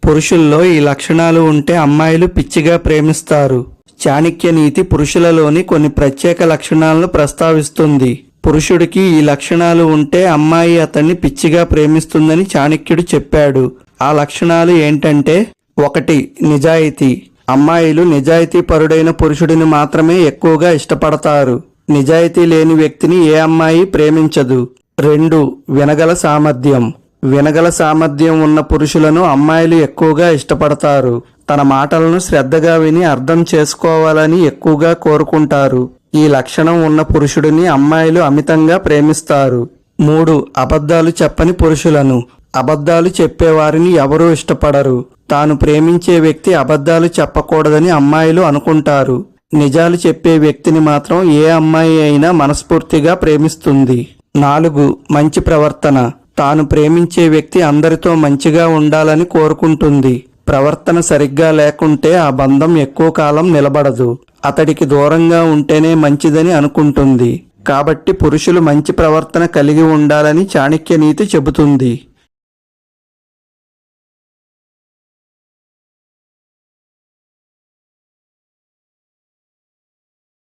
పురుషుల్లో ఈ లక్షణాలు ఉంటే అమ్మాయిలు పిచ్చిగా ప్రేమిస్తారు. చాణక్య నీతి పురుషులలోని కొన్ని ప్రత్యేక లక్షణాలను ప్రస్తావిస్తుంది. పురుషుడికి ఈ లక్షణాలు ఉంటే అమ్మాయి అతన్ని పిచ్చిగా ప్రేమిస్తుందని చాణక్యుడు చెప్పాడు. ఆ లక్షణాలు ఏంటంటే, 1. నిజాయితీ. అమ్మాయిలు నిజాయితీ పరుడైన పురుషుడిని మాత్రమే ఎక్కువగా ఇష్టపడతారు. నిజాయితీ లేని వ్యక్తిని ఏ అమ్మాయి ప్రేమించదు. 2. వినగల సామర్థ్యం. వినగల సామర్థ్యం ఉన్న పురుషులను అమ్మాయిలు ఎక్కువగా ఇష్టపడతారు. తన మాటలను శ్రద్ధగా విని అర్థం చేసుకోవాలని ఎక్కువగా కోరుకుంటారు. ఈ లక్షణం ఉన్న పురుషుడిని అమ్మాయిలు అమితంగా ప్రేమిస్తారు. 3. అబద్ధాలు చెప్పని పురుషులను. అబద్ధాలు చెప్పేవారిని ఎవరూ ఇష్టపడరు. తాను ప్రేమించే వ్యక్తి అబద్ధాలు చెప్పకూడదని అమ్మాయిలు అనుకుంటారు. నిజాలు చెప్పే వ్యక్తిని మాత్రం ఏ అమ్మాయి అయినా మనస్ఫూర్తిగా ప్రేమిస్తుంది. 4. మంచి ప్రవర్తన. తాను ప్రేమించే వ్యక్తి అందరితో మంచిగా ఉండాలని కోరుకుంటుంది. ప్రవర్తన సరిగ్గా లేకుంటే ఆ బంధం ఎక్కువ కాలం నిలబడదు. అతడికి దూరంగా ఉంటేనే మంచిదని అనుకుంటుంది. కాబట్టి పురుషులు మంచి ప్రవర్తన కలిగి ఉండాలని చాణక్య నీతి చెబుతుంది.